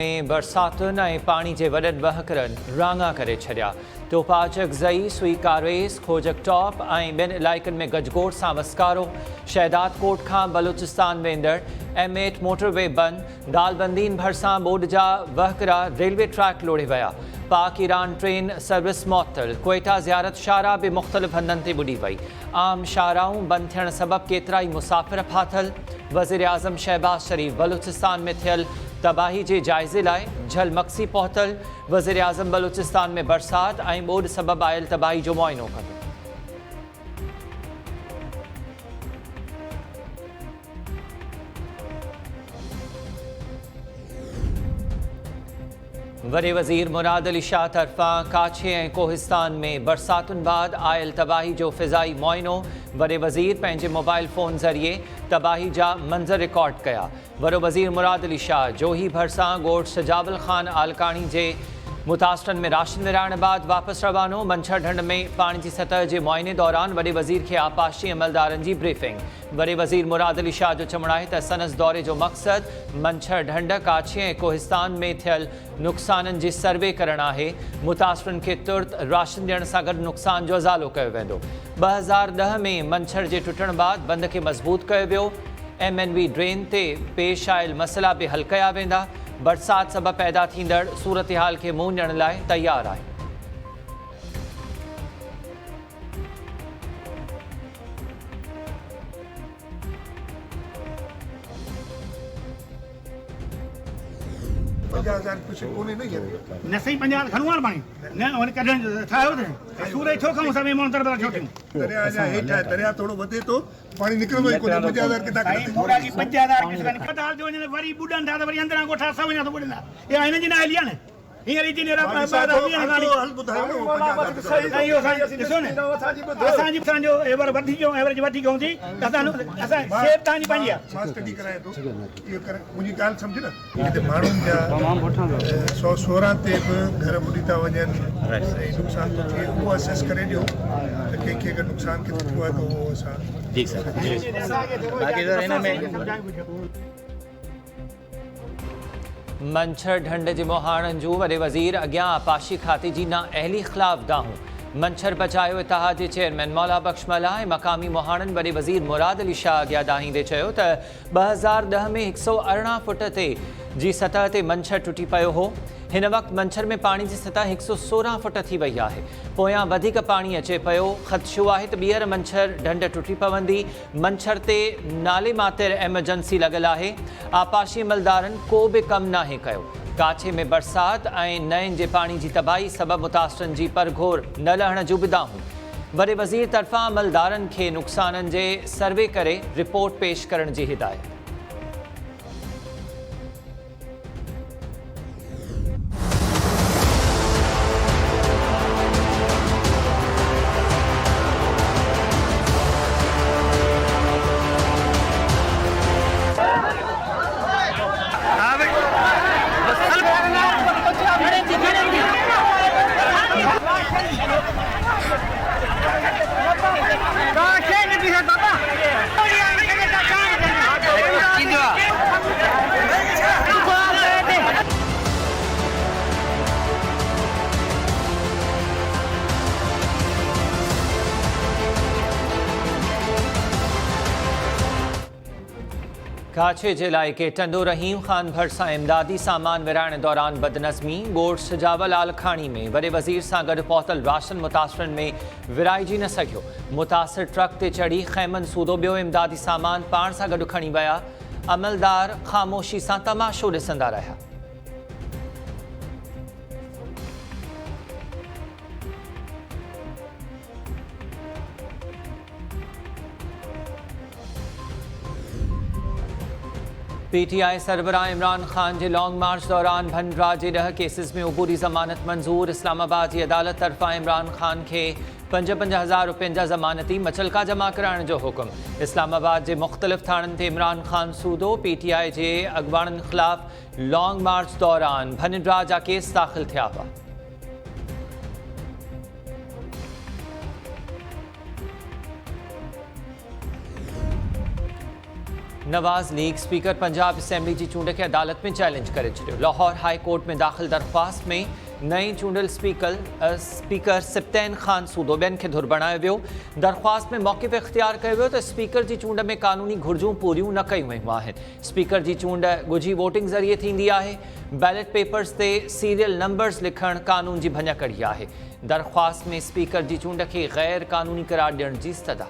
में बरसातुनि ऐं पाणी जे वॾनि वहकरनि राङा करे छॾिया। तोपाचक ज़ई, सुई कारवेस, खोजक टॉप ऐं ॿियनि इलाइक़नि में गजगोड़ सां वसकारो। शहदाद कोट खां बलूचिस्तान वेंदड़ M8 मोटरवे बंदि। दालबंदीन भरिसां बोर्ड जा वहकरा रेलवे ट्रैक लोड़े विया। पाक ईरान ट्रेन सर्विस मुअत्तल। क्वेटा ज़ियारत शाहराह बि मुख़्तलिफ़ हंधनि ते ॿुॾी वई। आम शाहराहूं बंदि थियण सबबि केतिरा ई मुसाफ़िर फाथल। वज़ीर आज़म शहबाज शरीफ़ बलूचिस्तान में थियल तबाही जे जाइज़े लाइ झलमक्सी पहुतल। वज़ीर आज़म बलूचिस्तान में बरसात ऐं ॿोॾि सबबि आयल तबाही जो मुआइनो कंदो। वॾे वज़ीर मुराद अली शाह तरफ़ां काछे ऐं कोहिस्तान में बरसातुनि बाद आयल तबाही जो फ़िज़ाई मुआइनो। वॾे वज़ीर पंहिंजे मोबाइल फ़ोन ज़रिए तबाही जा मंज़र रिकॉर्ड कया। वॾो वज़ीर मुराद अली शाह जोही भरिसां ॻोठ सजाबल ख़ान आलकाणी जे मुतासिरनि में राशन विराइण बाद वापसि रवानो। मंछर ढंढ में पाणी जी सतह जे मुआइने दौरान वॾे वज़ीर खे आपाशी अमलदारनि जी ब्रीफिंग। वॾे वज़ीर मुराद अली शाह जो चवणु आहे त संदसि दौरे जो मक़सदु मंछर ढंढ, काछे ऐं कोहिस्तान में थियल नुक़साननि जी सर्वे करणु आहे। मुतासिरनि खे तुर्त राशन ॾियण सां गॾु नुक़सान जो इज़ालो कयो वेंदो। 2010 में मंछर जे टुटण बाद बंद खे मज़बूत कयो वियो। MNV ड्रेन ते पेश आयल मसइला बि हल कया वेंदा। बरसात सबबि पैदा थींदड़ सूरतहाल खे मुंहुं ॾियण लाइ तयारु आहे। कुछ कोने नहीं है न सही 50 खणवार पाणी न वन कढण ठायो त सूरज छो खां सभई मोंतर बरा छोटियूं दरिया जा हेठा दरिया थोड़ो वधे तो पानी निकरंदो ई कोने 50,000 किता साईं पूरा जी 50,000 किसान कटाल जो वञे वरी बुडन था त वरी अंदरां गोठा सब वञा तो बुडन ये आइन जी ना हलिया न हींअर ई नेरा हल बुधायो न सही हो साईं ॾिसो न असांजो एवर वधी जो एवरेज वधी गयो थी असां सेब तव्हांजी पंहिंजी आहे मां स्टडी कराए तो इहो करे मुंहिंजी ॻाल्हि सम्झ न हिते माण्हुनि जा 116 ते बि घर ॿुॾी था वञनि नुक़सान थो थिए उहो असेस करे ॾियो त कंहिंखे अगरि नुक़सान किथे थियो आहे त उहो असां जी सर बाक़ी सर हिन में मंछर ढंढ जे मोहाणनि जूं वॾे वज़ीर अॻियां आपाशी खाते जी नाअहली ख़िलाफ़ दाहूं। मंछर बचायो इतिहाद जे चेयरमैन मौला बख्श मला ऐं मक़ामी मोहाणनि वॾे वज़ीर मुराद अली शाह अॻियां दाहींदे चयो त 2010 में 118 फुट ते जी सतह ते मंछर टुटी पियो हो। हिन वक़्तु मंछर में पाणी जी सतह 116 फुट थी वई आहे। पोयां वधीक पाणी अचे पियो। ख़दशो आहे त ॿीहर मंछर ढंढ टुटी पवंदी। मंछर ते नाले मातिर एमरजेंसी लॻल आहे। आपाशी अमलदारनि को बि कमु नाहे कयो। काछे में बरसात ऐं नयनि जे पाणी जी तबाही सबबि मुतासिरनि जी परघोर न लहण जूं बि दाहूं। वॾे वज़ीर तरफ़ां अमलदारनि खे नुक़साननि जे सर्वे करे रिपोर्ट पेश करण जी हिदायत। काछे जे इलाइक़े टंडो रहीम ख़ान भरिसां इमदादी सामान विराइण दौरान बदनज़मी। ॻोठ सजावल आलखाणी में वॾे वज़ीर सां गॾु पहुतल राशन मुतासिरनि में विराइजी न सघियो। मुतासिर ट्रक ते चढ़ी ख़ैमन सूदो ॿियो इमदादी सामान पाण सां गॾु खणी विया। अमलदार ख़ामोशी सां तमाशो ॾिसंदा रहिया। PTI सरबराह इमरान ख़ान जे लॉन्ग मार्च दौरान भंडरा जे 10 केसिस में उबूरी ज़मानत मंज़ूर। इस्लामाबाद जी अदालत तरफ़ां इमरान ख़ान खे 55,000 रुपयनि जा ज़मानती मचलका जमा कराइण जो हुकुम। इस्लामाबाद जे मुख़्तलिफ़ थाणनि ते इमरान ख़ान सूदो। PTI जे अॻुवाणनि ख़िलाफ़ लॉन्ग मार्च दौरान भंडरा जा केस दाख़िल थिया हुआ। नवाज़ लीग स्पीकर पंजाब असेंबली जी चूंड के अदालत में चैलेंज करे छॾियो। लाहौर हाई कोर्ट में दाख़िल दरख्वास्त में नई चूंडल स्पीकर सिप्तैन खान सूदो ॿियनि खे धुर बणायो वियो। दरख्वास्त में मौक़िफ़ इख्तियार कयो वियो त स्पीकर जी चूंड में कानूनी घुर्जूं पूरियूं न कयूं वयूं आहिनि। स्पीकर जी चूंड ॻुझी वोटिंग ज़रिए थींदी आहे। बैलेट पेपर्स ते सीरियल नंबर्स लिखणु कानून जी भञकड़ी आहे। दरख्वास्त में स्पीकर जी चूंड खे गैर कानूनी करार ॾियण जी इस्तदा।